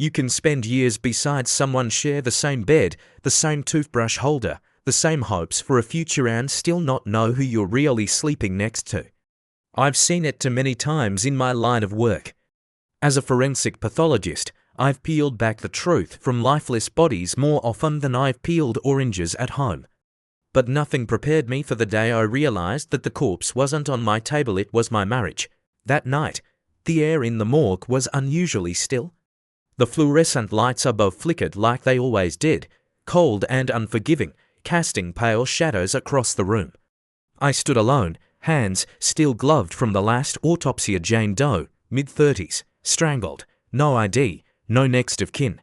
You can spend years beside someone, share the same bed, the same toothbrush holder, the same hopes for a future, and still not know who you're really sleeping next to. I've seen it too many times in my line of work. As a forensic pathologist, I've peeled back the truth from lifeless bodies more often than I've peeled oranges at home. But nothing prepared me for the day I realized that the corpse wasn't on my table, it was my marriage. That night, the air in the morgue was unusually still. The fluorescent lights above flickered like they always did, cold and unforgiving, casting pale shadows across the room. I stood alone, hands still gloved from the last autopsy of Jane Doe, mid-30s, strangled, no ID, no next of kin.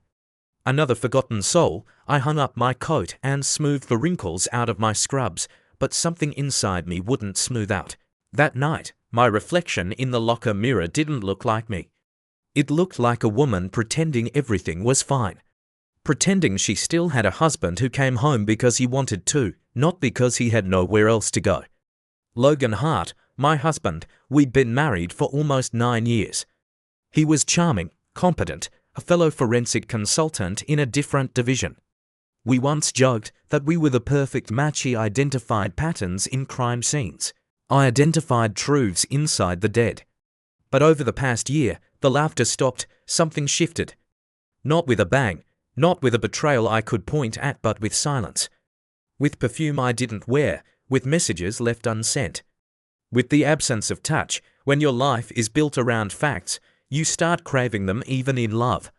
Another forgotten soul. I hung up my coat and smoothed the wrinkles out of my scrubs, but something inside me wouldn't smooth out. That night, my reflection in the locker mirror didn't look like me. It looked like a woman pretending everything was fine. Pretending she still had a husband who came home because he wanted to, not because he had nowhere else to go. Logan Hart, my husband, we'd been married for almost 9 years. He was charming, competent, a fellow forensic consultant in a different division. We once joked that we were the perfect match. He identified patterns in crime scenes. I identified truths inside the dead. But over the past year, the laughter stopped, something shifted. Not with a bang, not with a betrayal I could point at, but with silence. With perfume I didn't wear, with messages left unsent. With the absence of touch. When your life is built around facts, you start craving them even in love.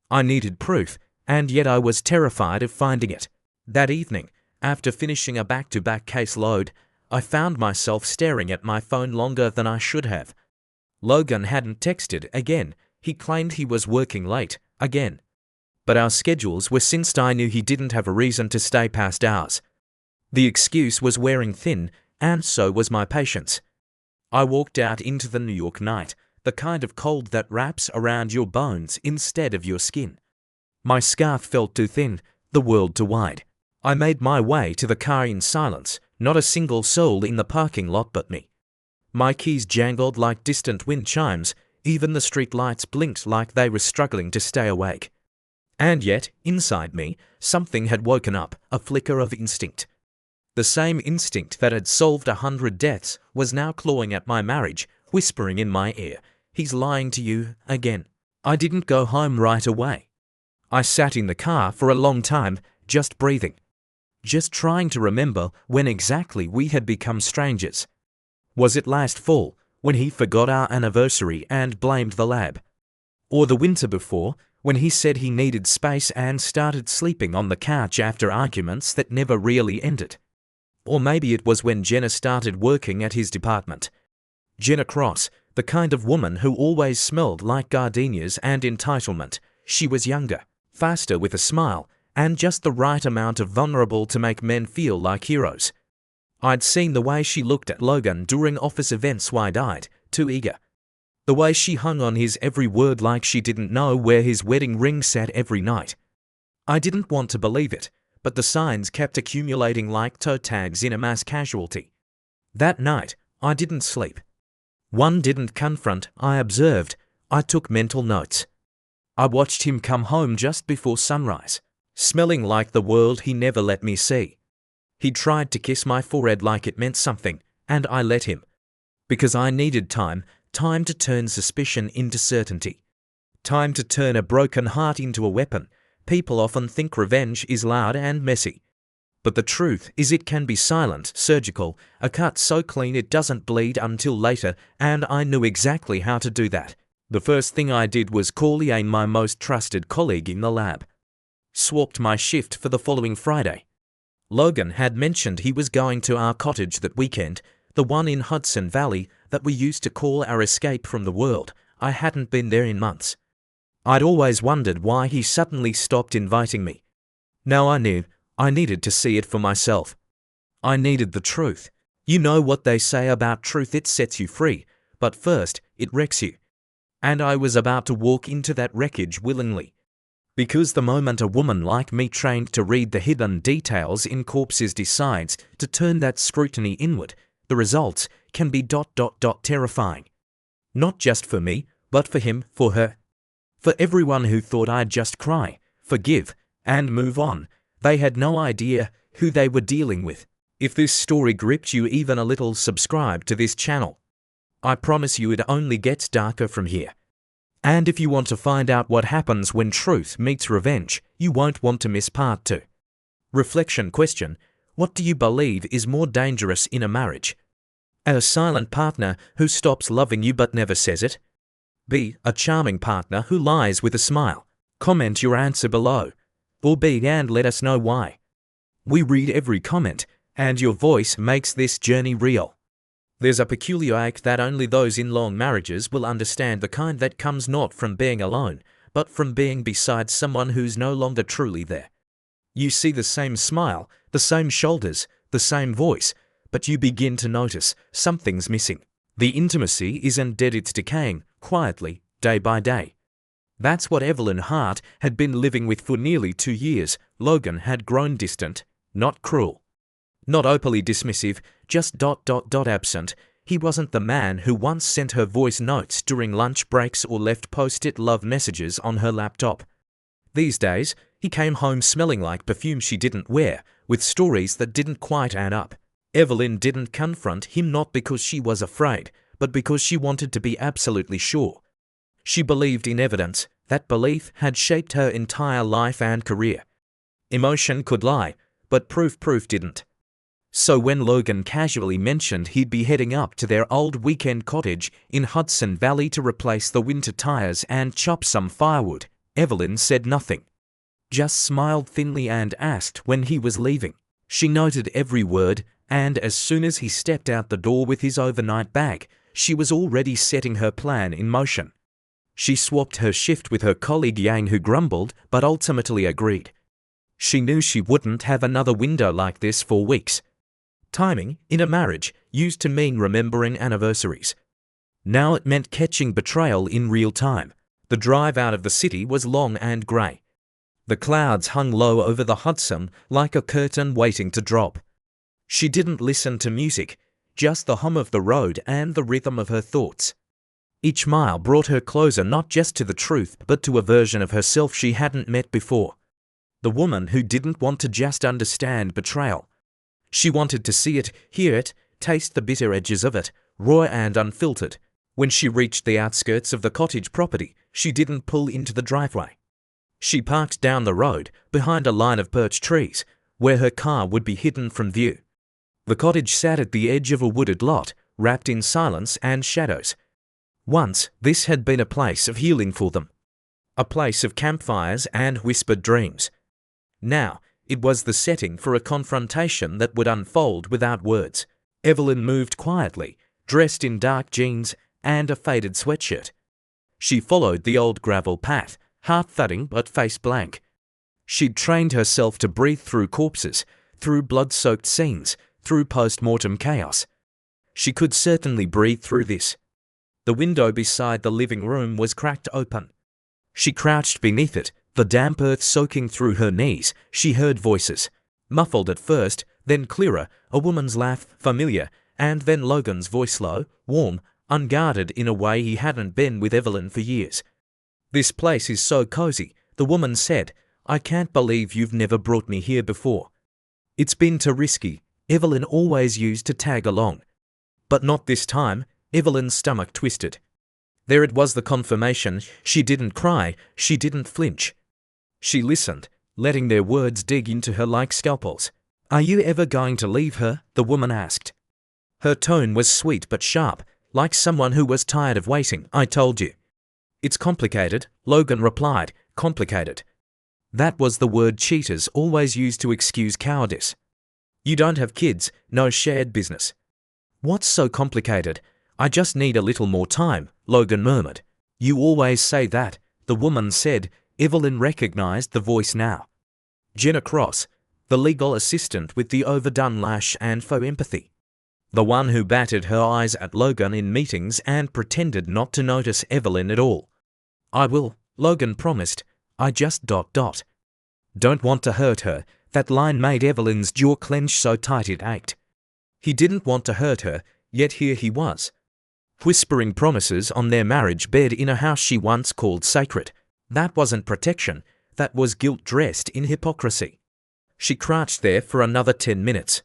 I needed proof, and yet I was terrified of finding it. That evening, after finishing a back-to-back caseload, I found myself staring at my phone longer than I should have. Logan hadn't texted again. He claimed he was working late again. But our schedules were synced. I knew he didn't have a reason to stay past ours. The excuse was wearing thin, and so was my patience. I walked out into the New York night, the kind of cold that wraps around your bones instead of your skin. My scarf felt too thin, the world too wide. I made my way to the car in silence, not a single soul in the parking lot but me. My keys jangled like distant wind chimes, even the street lights blinked like they were struggling to stay awake. And yet, inside me, something had woken up, a flicker of instinct. The same instinct that had solved 100 deaths was now clawing at my marriage, whispering in my ear, "He's lying to you again." I didn't go home right away. I sat in the car for a long time, just breathing. Just trying to remember when exactly we had become strangers. Was it last fall, when he forgot our anniversary and blamed the lab? Or the winter before, when he said he needed space and started sleeping on the couch after arguments that never really ended? Or maybe it was when Jenna started working at his department. Jenna Cross, the kind of woman who always smelled like gardenias and entitlement. She was younger, faster with a smile, and just the right amount of vulnerable to make men feel like heroes. I'd seen the way she looked at Logan during office events, wide-eyed, too eager. The way she hung on his every word like she didn't know where his wedding ring sat every night. I didn't want to believe it, but the signs kept accumulating like toe tags in a mass casualty. That night, I didn't sleep. One didn't confront, I observed. I took mental notes. I watched him come home just before sunrise, smelling like the world he never let me see. He tried to kiss my forehead like it meant something, and I let him. Because I needed time to turn suspicion into certainty. Time to turn a broken heart into a weapon. People often think revenge is loud and messy. But the truth is it can be silent, surgical, a cut so clean it doesn't bleed until later, and I knew exactly how to do that. The first thing I did was call Ian, my most trusted colleague in the lab. Swapped my shift for the following Friday. Logan had mentioned he was going to our cottage that weekend, the one in Hudson Valley that we used to call our escape from the world. I hadn't been there in months. I'd always wondered why he suddenly stopped inviting me. Now I knew I needed to see it for myself. I needed the truth. You know what they say about truth, it sets you free, but first, it wrecks you. And I was about to walk into that wreckage willingly. Because the moment a woman like me, trained to read the hidden details in corpses, decides to turn that scrutiny inward, the results can be terrifying. Not just for me, but for him, for her. For everyone who thought I'd just cry, forgive, and move on, they had no idea who they were dealing with. If this story gripped you even a little, subscribe to this channel. I promise you it only gets darker from here. And if you want to find out what happens when truth meets revenge, you won't want to miss part 2. Reflection question: what do you believe is more dangerous in a marriage? A silent partner who stops loving you but never says it? B. A charming partner who lies with a smile? Comment your answer below. Or B, and let us know why. We read every comment, and your voice makes this journey real. There's a peculiar ache that only those in long marriages will understand, the kind that comes not from being alone, but from being beside someone who's no longer truly there. You see the same smile, the same shoulders, the same voice, but you begin to notice something's missing. The intimacy isn't dead, it's decaying, quietly, day by day. That's what Evelyn Hart had been living with for nearly 2 years. Logan had grown distant, not cruel, not openly dismissive, just absent. He wasn't the man who once sent her voice notes during lunch breaks or left post-it love messages on her laptop. These days, he came home smelling like perfume she didn't wear, with stories that didn't quite add up. Evelyn didn't confront him, not because she was afraid, but because she wanted to be absolutely sure. She believed in evidence. That belief had shaped her entire life and career. Emotion could lie, but proof didn't. So when Logan casually mentioned he'd be heading up to their old weekend cottage in Hudson Valley to replace the winter tires and chop some firewood, Evelyn said nothing. Just smiled thinly and asked when he was leaving. She noted every word, and as soon as he stepped out the door with his overnight bag, she was already setting her plan in motion. She swapped her shift with her colleague Yang, who grumbled but ultimately agreed. She knew she wouldn't have another window like this for weeks. Timing, in a marriage, used to mean remembering anniversaries. Now it meant catching betrayal in real time. The drive out of the city was long and grey. The clouds hung low over the Hudson like a curtain waiting to drop. She didn't listen to music, just the hum of the road and the rhythm of her thoughts. Each mile brought her closer, not just to the truth, but to a version of herself she hadn't met before. The woman who didn't want to just understand betrayal. She wanted to see it, hear it, taste the bitter edges of it, raw and unfiltered. When she reached the outskirts of the cottage property, she didn't pull into the driveway. She parked down the road, behind a line of birch trees, where her car would be hidden from view. The cottage sat at the edge of a wooded lot, wrapped in silence and shadows. Once, this had been a place of healing for them. A place of campfires and whispered dreams. Now, it was the setting for a confrontation that would unfold without words. Evelyn moved quietly, dressed in dark jeans and a faded sweatshirt. She followed the old gravel path, heart thudding but face blank. She'd trained herself to breathe through corpses, through blood-soaked scenes, through post-mortem chaos. She could certainly breathe through this. The window beside the living room was cracked open. She crouched beneath it, the damp earth soaking through her knees. She heard voices, muffled at first, then clearer, a woman's laugh, familiar, and then Logan's voice, low, warm, unguarded in a way he hadn't been with Evelyn for years. "This place is so cozy," the woman said. "I can't believe you've never brought me here before." "It's been too risky," Evelyn always used to tag along. But not this time. Evelyn's stomach twisted. There it was, the confirmation. She didn't cry, she didn't flinch. She listened, letting their words dig into her like scalpels. "Are you ever going to leave her?" the woman asked. Her tone was sweet but sharp, like someone who was tired of waiting. "I told you." "It's complicated," Logan replied. "Complicated." That was the word cheaters always used to excuse cowardice. "You don't have kids, no shared business." "What's so complicated?" "I just need a little more time," Logan murmured. "You always say that," the woman said. Evelyn recognized the voice now. Jenna Cross, the legal assistant with the overdone lash and faux empathy. The one who batted her eyes at Logan in meetings and pretended not to notice Evelyn at all. "I will," Logan promised. "I just ... don't want to hurt her." That line made Evelyn's jaw clench so tight it ached. He didn't want to hurt her, yet here he was, whispering promises on their marriage bed in a house she once called sacred. That wasn't protection, that was guilt dressed in hypocrisy. She crouched there for another 10 minutes.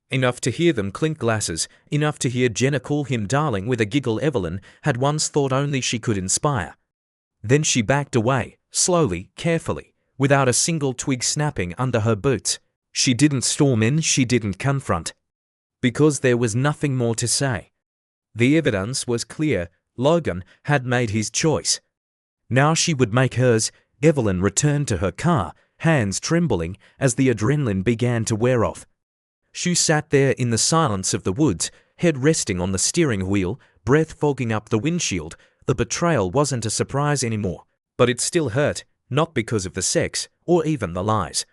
Enough to hear them clink glasses, enough to hear Jenna call him darling with a giggle Evelyn had once thought only she could inspire. Then she backed away, slowly, carefully, without a single twig snapping under her boots. She didn't storm in, she didn't confront. Because there was nothing more to say. The evidence was clear. Logan had made his choice. Now she would make hers. Evelyn returned to her car, hands trembling as the adrenaline began to wear off. She sat there in the silence of the woods, head resting on the steering wheel, breath fogging up the windshield. The betrayal wasn't a surprise anymore, but it still hurt, not because of the sex or even the lies,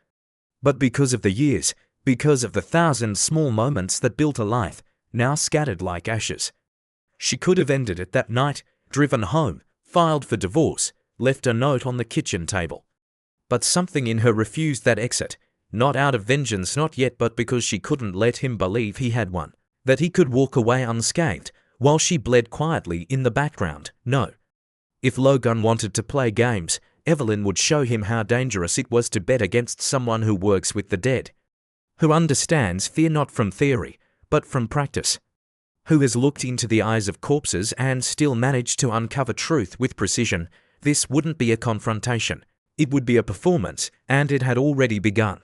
but because of the years, because of the 1,000 small moments that built a life, now scattered like ashes. She could have ended it that night, driven home, filed for divorce, left a note on the kitchen table. But something in her refused that exit, not out of vengeance, not yet, but because she couldn't let him believe he had one, that he could walk away unscathed, while she bled quietly in the background. No. If Logan wanted to play games, Evelyn would show him how dangerous it was to bet against someone who works with the dead, who understands fear not from theory, but from practice, who has looked into the eyes of corpses and still managed to uncover truth with precision. This wouldn't be a confrontation. It would be a performance, and it had already begun.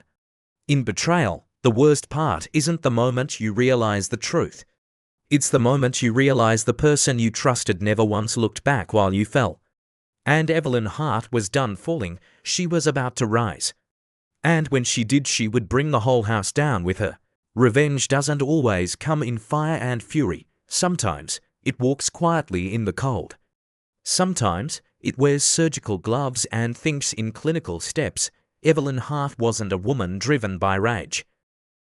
In Betrayal, the worst part isn't the moment you realize the truth. It's the moment you realize the person you trusted never once looked back while you fell. And Evelyn's heart was done falling. She was about to rise. And when she did, she would bring the whole house down with her. Revenge doesn't always come in fire and fury. Sometimes it walks quietly in the cold. Sometimes it wears surgical gloves and thinks in clinical steps. Evelyn Hart wasn't a woman driven by rage.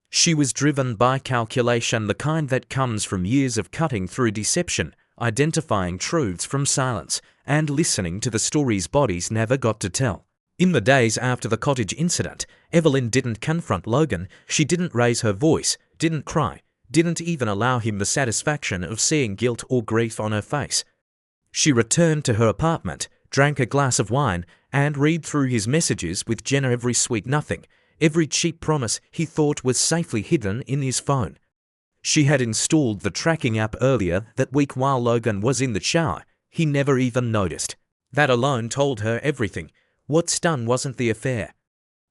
She was driven by calculation, the kind that comes from years of cutting through deception, identifying truths from silence, and listening to the stories bodies never got to tell. In the days after the Cottage incident, Evelyn didn't confront Logan. She didn't raise her voice, didn't cry, didn't even allow him the satisfaction of seeing guilt or grief on her face. She returned to her apartment, drank a glass of wine, and read through his messages with Jenna, every sweet nothing, every cheap promise he thought was safely hidden in his phone. She had installed the tracking app earlier that week while Logan was in the shower. He never even noticed. That alone told her everything. What's done wasn't the affair.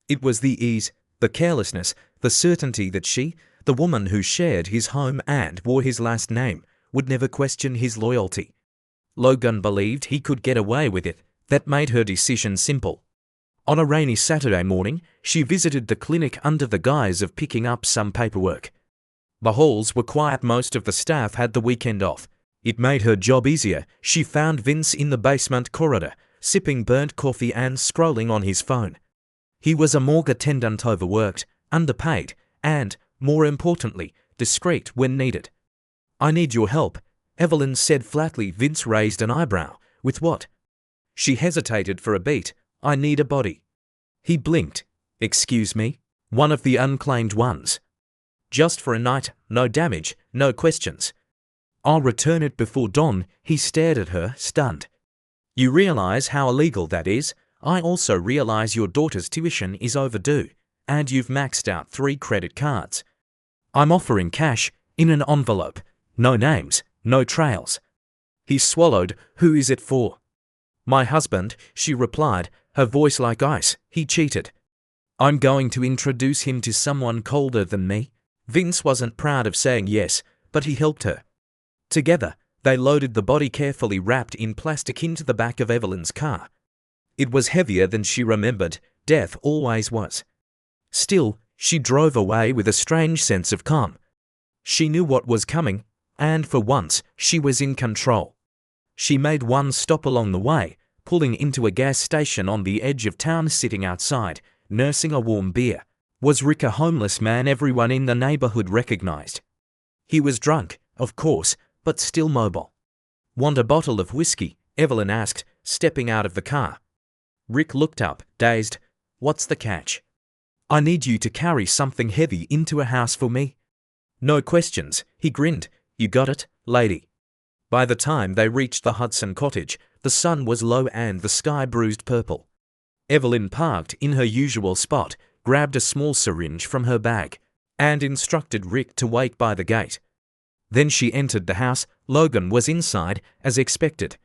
It was the ease, the carelessness, the certainty that she, the woman who shared his home and wore his last name, would never question his loyalty. Logan believed he could get away with it. That made her decision simple. On a rainy Saturday morning, she visited the clinic under the guise of picking up some paperwork. The halls were quiet. Most of the staff had the weekend off. It made her job easier. She found Vince in the basement corridor, sipping burnt coffee and scrolling on his phone. He was a morgue attendant, overworked, underpaid, and, more importantly, discreet when needed. "I need your help," Evelyn said flatly. Vince raised an eyebrow. "With what?" She hesitated for a beat. "I need a body." He blinked. "Excuse me?" "One of the unclaimed ones. Just for a night, no damage, no questions." "I'll return it before dawn." He stared at her, stunned. "You realize how illegal that is? I also realize your daughter's tuition is overdue, and you've maxed out 3 credit cards. I'm offering cash, in an envelope. No names, no trails." He swallowed. "Who is it for?" "My husband," she replied, her voice like ice. "He cheated. I'm going to introduce him to someone colder than me." Vince wasn't proud of saying yes, but he helped her. Together, they loaded the body, carefully wrapped in plastic, into the back of Evelyn's car. It was heavier than she remembered. Death always was. Still, she drove away with a strange sense of calm. She knew what was coming, and for once, she was in control. She made one stop along the way, pulling into a gas station on the edge of town. Sitting outside, nursing a warm beer, was Rick, a homeless man everyone in the neighborhood recognized. He was drunk, of course, but still mobile. "Want a bottle of whiskey?" Evelyn asked, stepping out of the car. Rick looked up, dazed. "What's the catch?" "I need you to carry something heavy into a house for me." "No questions," he grinned. "You got it, lady." By the time they reached the Hudson cottage, the sun was low and the sky bruised purple. Evelyn parked in her usual spot, grabbed a small syringe from her bag, and instructed Rick to wait by the gate. Then she entered the house. Logan was inside, as expected.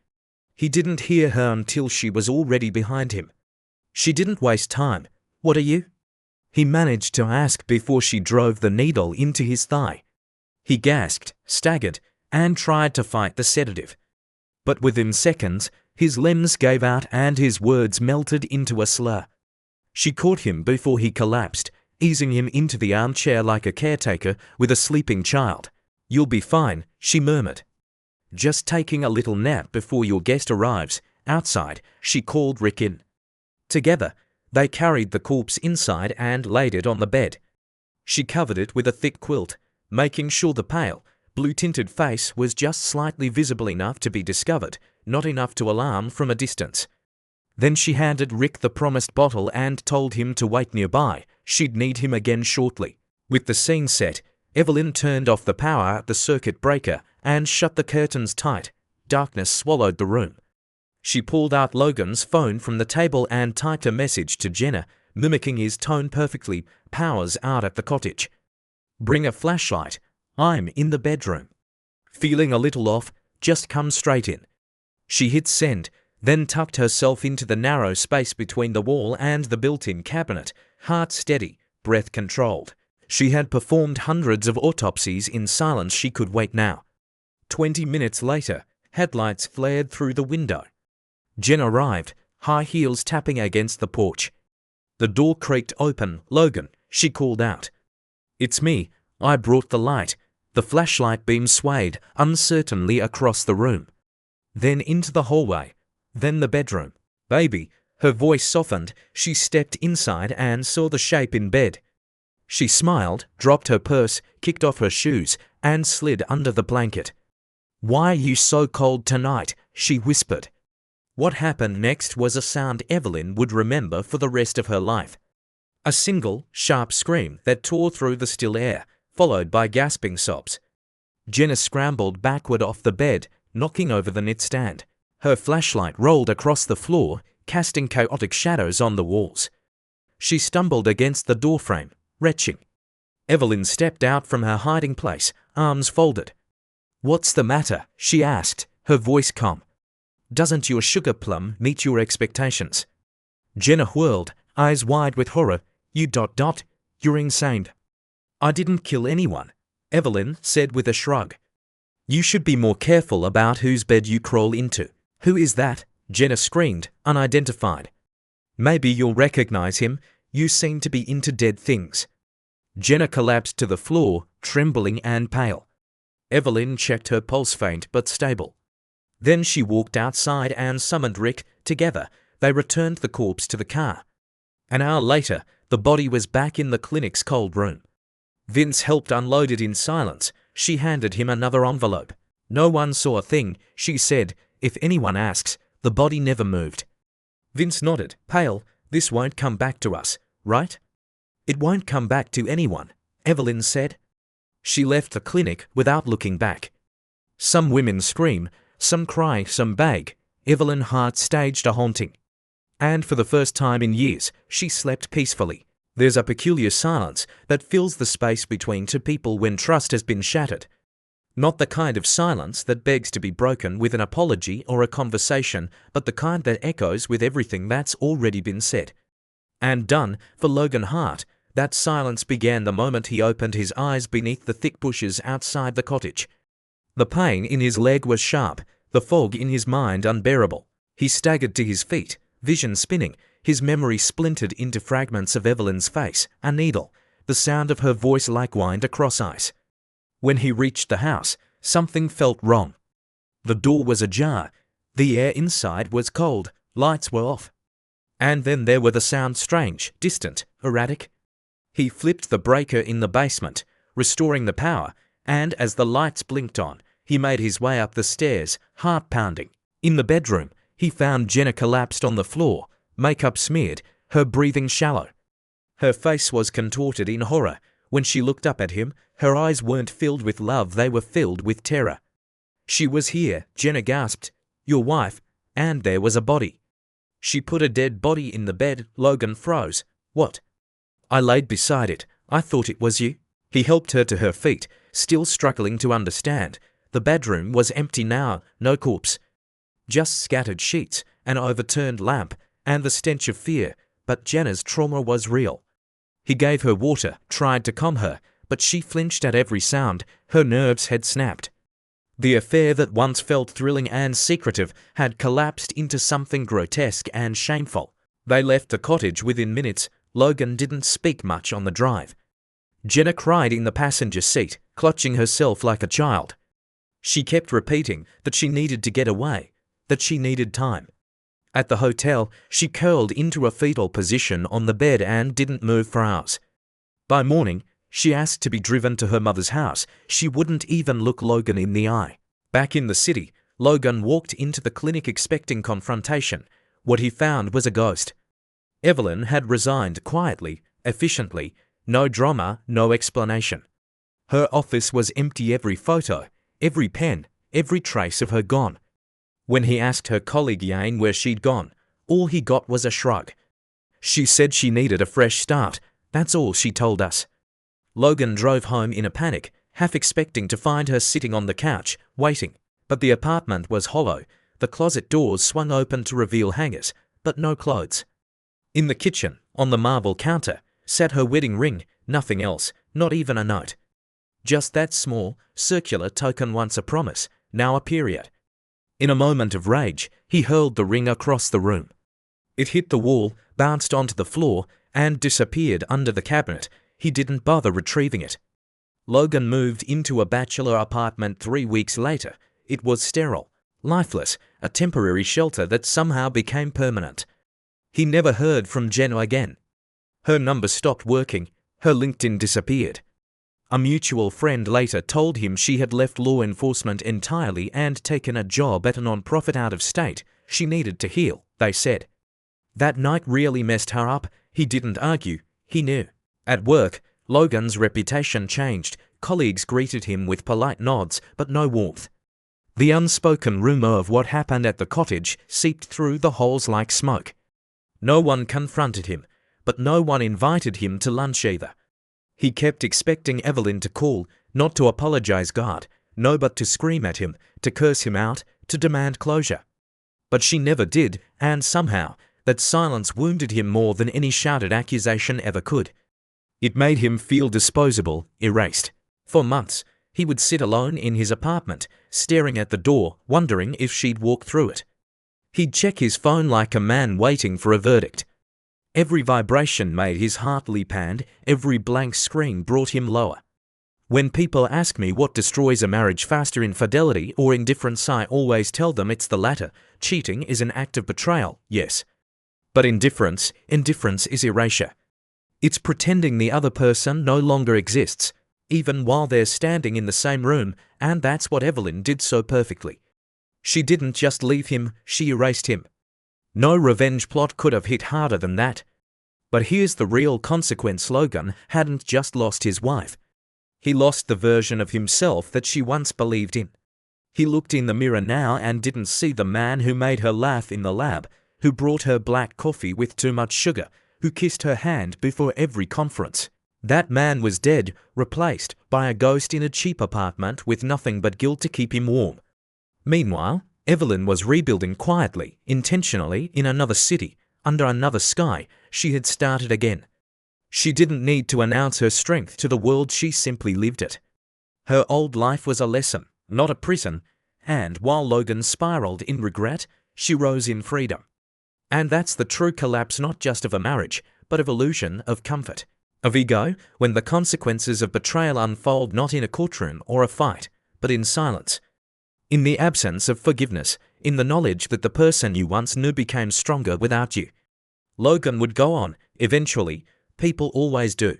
He didn't hear her until she was already behind him. She didn't waste time. "What are you?" he managed to ask before she drove the needle into his thigh. He gasped, staggered, and tried to fight the sedative. But within seconds, his limbs gave out and his words melted into a slur. She caught him before he collapsed, easing him into the armchair like a caretaker with a sleeping child. "You'll be fine," she murmured. "Just taking a little nap before your guest arrives." Outside, she called Rick in. Together, they carried the corpse inside and laid it on the bed. She covered it with a thick quilt, making sure the pale, blue-tinted face was just slightly visible enough to be discovered, not enough to alarm from a distance. Then she handed Rick the promised bottle and told him to wait nearby. She'd need him again shortly. With the scene set, Evelyn turned off the power at the circuit breaker and shut the curtains tight. Darkness swallowed the room. She pulled out Logan's phone from the table and typed a message to Jenna, mimicking his tone perfectly. "Power's out at the cottage. Bring a flashlight. I'm in the bedroom. Feeling a little off? Just come straight in." She hit send, then tucked herself into the narrow space between the wall and the built-in cabinet, heart steady, breath controlled. She had performed hundreds of autopsies in silence. She could wait now. 20 minutes later, headlights flared through the window. Jen arrived, high heels tapping against the porch. The door creaked open. "Logan," she called out. "It's me. I brought the light." The flashlight beam swayed uncertainly across the room. Then into the hallway. Then the bedroom. "Baby." Her voice softened. She stepped inside and saw the shape in bed. She smiled, dropped her purse, kicked off her shoes, and slid under the blanket. "Why are you so cold tonight?" she whispered. What happened next was a sound Evelyn would remember for the rest of her life. A single, sharp scream that tore through the still air, followed by gasping sobs. Jenna scrambled backward off the bed, knocking over the knitstand. Her flashlight rolled across the floor, casting chaotic shadows on the walls. She stumbled against the doorframe, retching. Evelyn stepped out from her hiding place, arms folded. "What's the matter?" she asked, her voice calm. "Doesn't your sugar plum meet your expectations?" Jenna whirled, eyes wide with horror. You're insane." "I didn't kill anyone," Evelyn said with a shrug. "You should be more careful about whose bed you crawl into." "Who is that?" Jenna screamed, unidentified. "Maybe you'll recognize him. You seem to be into dead things." Jenna collapsed to the floor, trembling and pale. Evelyn checked her pulse, faint but stable. Then she walked outside and summoned Rick. Together, they returned the corpse to the car. An hour later, the body was back in the clinic's cold room. Vince helped unload it in silence. She handed him another envelope. "No one saw a thing," she said. "If anyone asks, the body never moved." Vince nodded, pale. "This won't come back to us, right?" "It won't come back to anyone," Evelyn said. She left the clinic without looking back. Some women scream, some cry, some beg. Evelyn's heart staged a haunting. And for the first time in years, she slept peacefully. There's a peculiar silence that fills the space between two people when trust has been shattered. Not the kind of silence that begs to be broken with an apology or a conversation, but the kind that echoes with everything that's already been said. And done. For Logan Hart, that silence began the moment he opened his eyes beneath the thick bushes outside the cottage. The pain in his leg was sharp, the fog in his mind unbearable. He staggered to his feet, vision spinning, his memory splintered into fragments of Evelyn's face, a needle, the sound of her voice like wind across ice. When he reached the house, something felt wrong. The door was ajar, the air inside was cold, lights were off. And then there were the sounds, strange, distant, erratic. He flipped the breaker in the basement, restoring the power, and as the lights blinked on, he made his way up the stairs, heart pounding. In the bedroom, he found Jenna collapsed on the floor, makeup smeared, her breathing shallow. Her face was contorted in horror. When she looked up at him, her eyes weren't filled with love, they were filled with terror. She was here, Jenna gasped. Your wife, and there was a body. She put a dead body in the bed, Logan froze. What? I laid beside it. I thought it was you. He helped her to her feet, still struggling to understand. The bedroom was empty now, no corpse. Just scattered sheets, an overturned lamp, and the stench of fear, but Jenna's trauma was real. He gave her water, tried to calm her, but she flinched at every sound. Her nerves had snapped. The affair that once felt thrilling and secretive had collapsed into something grotesque and shameful. They left the cottage within minutes. Logan didn't speak much on the drive. Jenna cried in the passenger seat, clutching herself like a child. She kept repeating that she needed to get away, that she needed time. At the hotel, she curled into a fetal position on the bed and didn't move for hours. By morning, she asked to be driven to her mother's house. She wouldn't even look Logan in the eye. Back in the city, Logan walked into the clinic expecting confrontation. What he found was a ghost. Evelyn had resigned quietly, efficiently, no drama, no explanation. Her office was empty, every photo, every pen, every trace of her gone. When he asked her colleague Yane where she'd gone, all he got was a shrug. She said she needed a fresh start. That's all she told us. Logan drove home in a panic, half expecting to find her sitting on the couch, waiting. But the apartment was hollow. The closet doors swung open to reveal hangers, but no clothes. In the kitchen, on the marble counter, sat her wedding ring, nothing else, not even a note. Just that small, circular token, once a promise, now a period. In a moment of rage, he hurled the ring across the room. It hit the wall, bounced onto the floor, and disappeared under the cabinet. He didn't bother retrieving it. Logan moved into a bachelor apartment 3 weeks later. It was sterile, lifeless, a temporary shelter that somehow became permanent. He never heard from Jenna again. Her number stopped working. Her LinkedIn disappeared. A mutual friend later told him she had left law enforcement entirely and taken a job at a non-profit out of state. She needed to heal, they said. That night really messed her up. He didn't argue. He knew. At work, Logan's reputation changed. Colleagues greeted him with polite nods, but no warmth. The unspoken rumor of what happened at the cottage seeped through the halls like smoke. No one confronted him, but no one invited him to lunch either. He kept expecting Evelyn to call, not to apologize, God, no, but to scream at him, to curse him out, to demand closure. But she never did, and somehow, that silence wounded him more than any shouted accusation ever could. It made him feel disposable, erased. For months, he would sit alone in his apartment, staring at the door, wondering if she'd walk through it. He'd check his phone like a man waiting for a verdict. Every vibration made his heart leap, and every blank screen brought him lower. When people ask me what destroys a marriage faster, infidelity or indifference, I always tell them it's the latter. Cheating is an act of betrayal, yes. But indifference is erasure. It's pretending the other person no longer exists, even while they're standing in the same room, and that's what Evelyn did so perfectly. She didn't just leave him, she erased him. No revenge plot could have hit harder than that. But here's the real consequence: Logan hadn't just lost his wife. He lost the version of himself that she once believed in. He looked in the mirror now and didn't see the man who made her laugh in the lab, who brought her black coffee with too much sugar, who kissed her hand before every conference. That man was dead, replaced by a ghost in a cheap apartment with nothing but guilt to keep him warm. Meanwhile, Evelyn was rebuilding quietly, intentionally, in another city, under another sky. She had started again. She didn't need to announce her strength to the world, she simply lived it. Her old life was a lesson, not a prison, and while Logan spiraled in regret, she rose in freedom. And that's the true collapse, not just of a marriage, but of illusion, of comfort, of ego, when the consequences of betrayal unfold not in a courtroom or a fight, but in silence. In the absence of forgiveness, in the knowledge that the person you once knew became stronger without you. Logan would go on, eventually, people always do.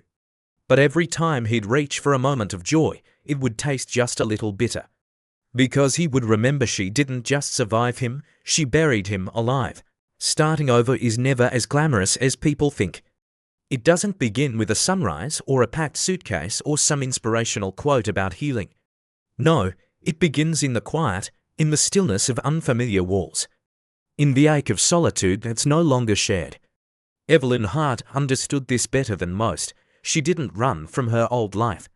But every time he'd reach for a moment of joy, it would taste just a little bitter. Because he would remember she didn't just survive him, she buried him alive. Starting over is never as glamorous as people think. It doesn't begin with a sunrise or a packed suitcase or some inspirational quote about healing. No, It begins in the quiet, in the stillness of unfamiliar walls, in the ache of solitude that's no longer shared. Evelyn Hart understood this better than most. She didn't run from her old life.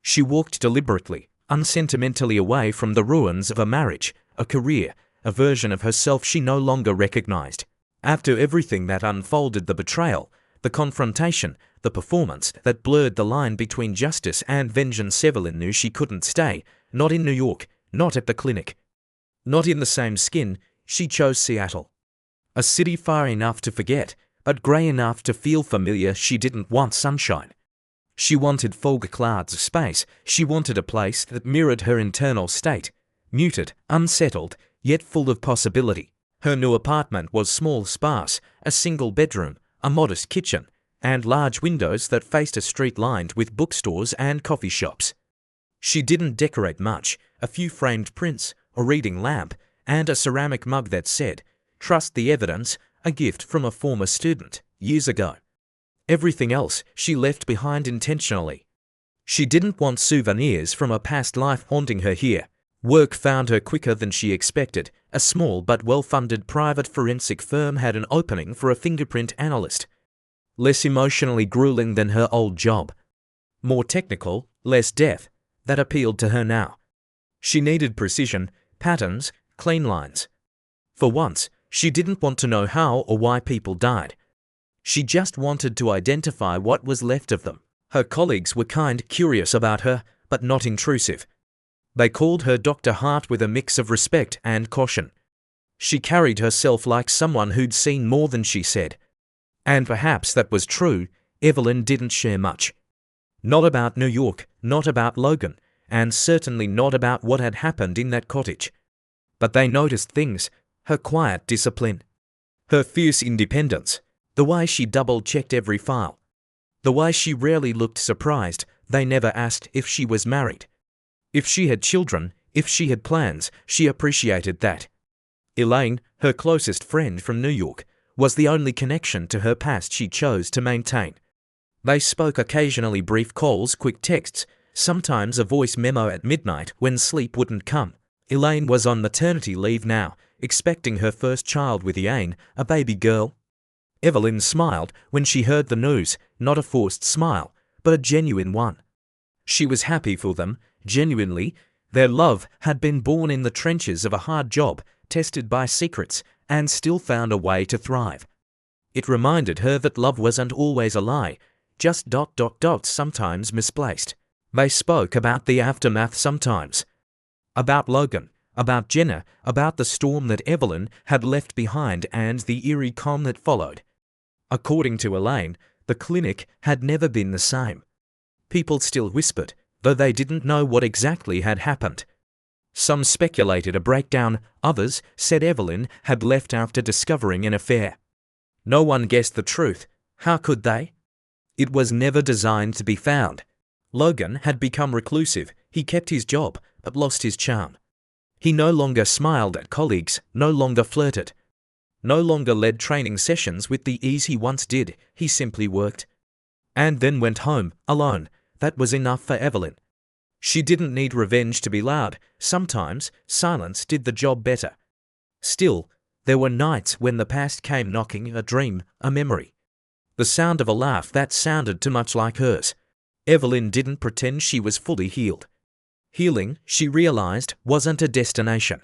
She walked deliberately, unsentimentally away from the ruins of a marriage, a career, a version of herself she no longer recognized. After everything that unfolded, the betrayal, the confrontation, the performance that blurred the line between justice and vengeance, Evelyn knew she couldn't stay, not in New York, not at the clinic, not in the same skin. She chose Seattle. A city far enough to forget, but grey enough to feel familiar. She didn't want sunshine. She wanted fog clouds of space. She wanted a place that mirrored her internal state, muted, unsettled, yet full of possibility. Her new apartment was small, sparse, a single bedroom, a modest kitchen, and large windows that faced a street lined with bookstores and coffee shops. She didn't decorate much, a few framed prints, a reading lamp, and a ceramic mug that said, "Trust the evidence," a gift from a former student, years ago. Everything else she left behind intentionally. She didn't want souvenirs from a past life haunting her here. Work found her quicker than she expected. A small but well-funded private forensic firm had an opening for a fingerprint analyst. Less emotionally grueling than her old job. More technical, less depth. That appealed to her now. She needed precision, patterns, clean lines. For once, she didn't want to know how or why people died. She just wanted to identify what was left of them. Her colleagues were kind, curious about her, but not intrusive. They called her Dr. Hart with a mix of respect and caution. She carried herself like someone who'd seen more than she said. And perhaps that was true. Evelyn didn't share much. Not about New York, not about Logan, and certainly not about what had happened in that cottage. But they noticed things, her quiet discipline, her fierce independence, the way she double-checked every file, the way she rarely looked surprised. They never asked if she was married, if she had children, if she had plans. She appreciated that. Elaine, her closest friend from New York, was the only connection to her past she chose to maintain. They spoke occasionally, brief calls, quick texts, sometimes a voice memo at midnight when sleep wouldn't come. Elaine was on maternity leave now, expecting her first child with Ian, a baby girl. Evelyn smiled when she heard the news, not a forced smile, but a genuine one. She was happy for them, genuinely. Their love had been born in the trenches of a hard job, tested by secrets, and still found a way to thrive. It reminded her that love wasn't always a lie, just ... sometimes misplaced. They spoke about the aftermath sometimes. About Logan, about Jenna, about the storm that Evelyn had left behind and the eerie calm that followed. According to Elaine, the clinic had never been the same. People still whispered, though they didn't know what exactly had happened. Some speculated a breakdown, others said Evelyn had left after discovering an affair. No one guessed the truth. How could they? It was never designed to be found. Logan had become reclusive. He kept his job, but lost his charm. He no longer smiled at colleagues, no longer flirted, no longer led training sessions with the ease he once did. He simply worked. And then went home, alone. That was enough for Evelyn. She didn't need revenge to be loud. Sometimes, silence did the job better. Still, there were nights when the past came knocking, a dream, a memory. The sound of a laugh that sounded too much like hers. Evelyn didn't pretend she was fully healed. Healing, she realized, wasn't a destination.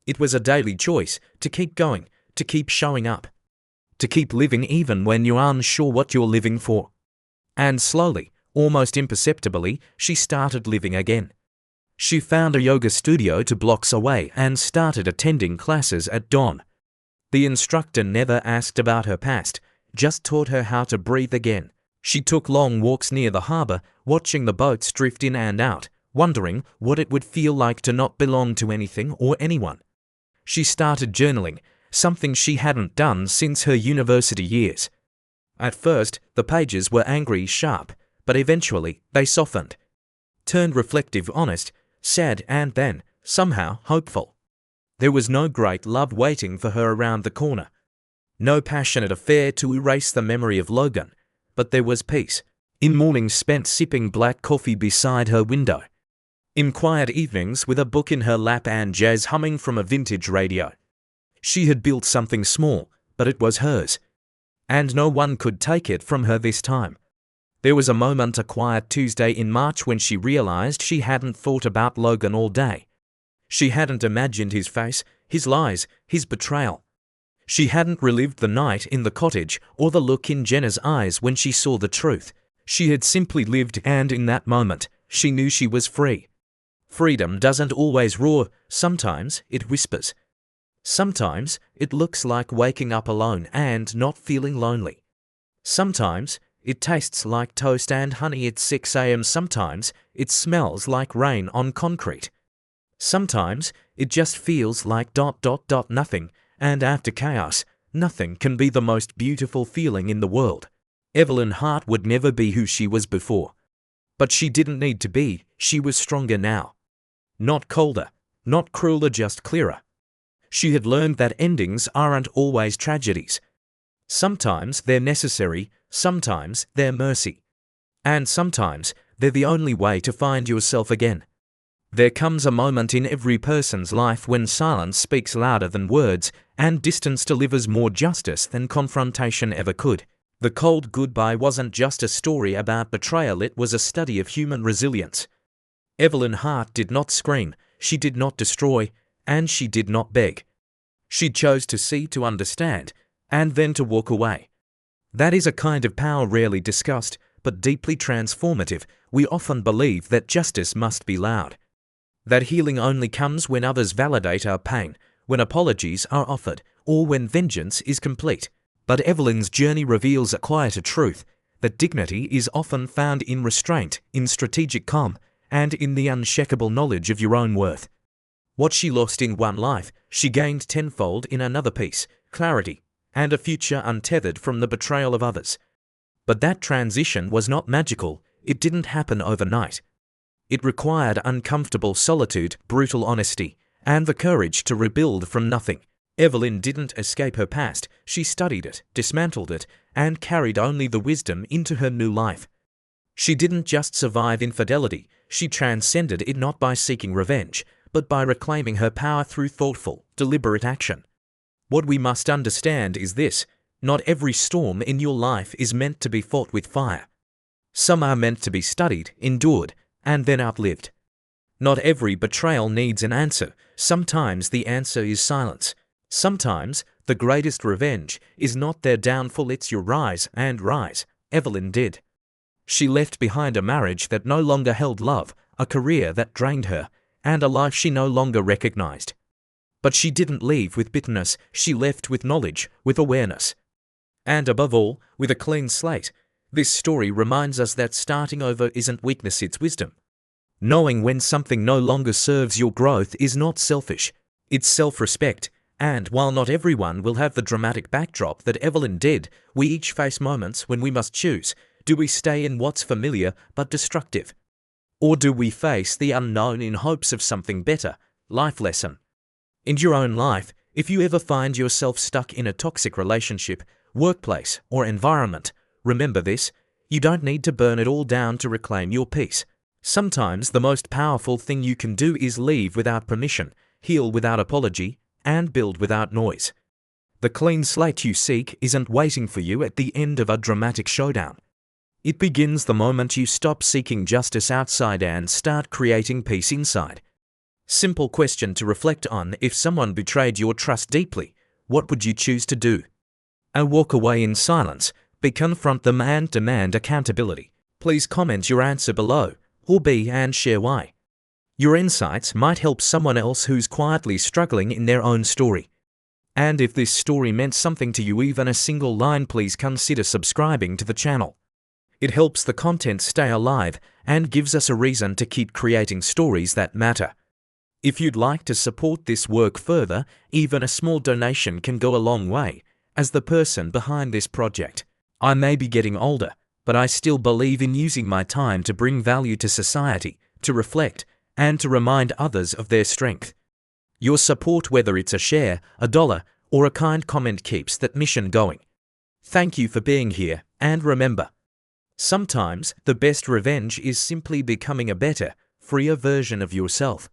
It was a daily choice to keep going, to keep showing up, to keep living even when you're unsure what you're living for. And slowly, almost imperceptibly, she started living again. She found a yoga studio 2 blocks away and started attending classes at dawn. The instructor never asked about her past, just taught her how to breathe again. She took long walks near the harbor, watching the boats drift in and out, wondering what it would feel like to not belong to anything or anyone. She started journaling, something she hadn't done since her university years. At first, the pages were angry, sharp, but eventually they softened, turned reflective, honest, sad, and then, somehow, hopeful. There was no great love waiting for her around the corner. No passionate affair to erase the memory of Logan, but there was peace, in mornings spent sipping black coffee beside her window. In quiet evenings with a book in her lap and jazz humming from a vintage radio. She had built something small, but it was hers. And no one could take it from her this time. There was a moment, a quiet Tuesday in March, when she realized she hadn't thought about Logan all day. She hadn't imagined his face, his lies, his betrayal. She hadn't relived the night in the cottage or the look in Jenna's eyes when she saw the truth. She had simply lived, and in that moment, she knew she was free. Freedom doesn't always roar, sometimes it whispers. Sometimes it looks like waking up alone and not feeling lonely. Sometimes it tastes like toast and honey at 6 a.m. Sometimes it smells like rain on concrete. Sometimes it just feels like ... nothing, and after chaos, nothing can be the most beautiful feeling in the world. Evelyn Hart would never be who she was before. But she didn't need to be, she was stronger now. Not colder, not crueler, just clearer. She had learned that endings aren't always tragedies. Sometimes they're necessary, sometimes they're mercy. And sometimes they're the only way to find yourself again. There comes a moment in every person's life when silence speaks louder than words, and distance delivers more justice than confrontation ever could. The cold goodbye wasn't just a story about betrayal, it was a study of human resilience. Evelyn Hart did not scream, she did not destroy, and she did not beg. She chose to see, to understand, and then to walk away. That is a kind of power rarely discussed, but deeply transformative. We often believe that justice must be loud. That healing only comes when others validate our pain, when apologies are offered, or when vengeance is complete. But Evelyn's journey reveals a quieter truth, that dignity is often found in restraint, in strategic calm, and in the unshakable knowledge of your own worth. What she lost in one life, she gained tenfold in another: peace, clarity, and a future untethered from the betrayal of others. But that transition was not magical, it didn't happen overnight. It required uncomfortable solitude, brutal honesty, and the courage to rebuild from nothing. Evelyn didn't escape her past, she studied it, dismantled it, and carried only the wisdom into her new life. She didn't just survive infidelity, she transcended it, not by seeking revenge, but by reclaiming her power through thoughtful, deliberate action. What we must understand is this: not every storm in your life is meant to be fought with fire. Some are meant to be studied, endured, and then outlived. Not every betrayal needs an answer, sometimes the answer is silence. Sometimes the greatest revenge is not their downfall, it's your rise, and rise. Evelyn did. She left behind a marriage that no longer held love, a career that drained her, and a life she no longer recognized. But she didn't leave with bitterness, she left with knowledge, with awareness. And above all, with a clean slate. This story reminds us that starting over isn't weakness, it's wisdom. Knowing when something no longer serves your growth is not selfish, it's self-respect. And while not everyone will have the dramatic backdrop that Evelyn did, we each face moments when we must choose. Do we stay in what's familiar but destructive? Or do we face the unknown in hopes of something better? Life lesson. In your own life, if you ever find yourself stuck in a toxic relationship, workplace, or environment, remember this: you don't need to burn it all down to reclaim your peace. Sometimes the most powerful thing you can do is leave without permission, heal without apology, and build without noise. The clean slate you seek isn't waiting for you at the end of a dramatic showdown. It begins the moment you stop seeking justice outside and start creating peace inside. Simple question to reflect on: if someone betrayed your trust deeply, what would you choose to do? A walk away in silence, B, confront them and demand accountability. Please comment your answer below, or B, and share why. Your insights might help someone else who's quietly struggling in their own story. And if this story meant something to you, even a single line, please consider subscribing to the channel. It helps the content stay alive and gives us a reason to keep creating stories that matter. If you'd like to support this work further, even a small donation can go a long way. As the person behind this project, I may be getting older, but I still believe in using my time to bring value to society, to reflect, and to remind others of their strength. Your support, whether it's a share, a dollar, or a kind comment, keeps that mission going. Thank you for being here, and remember, sometimes the best revenge is simply becoming a better, freer version of yourself,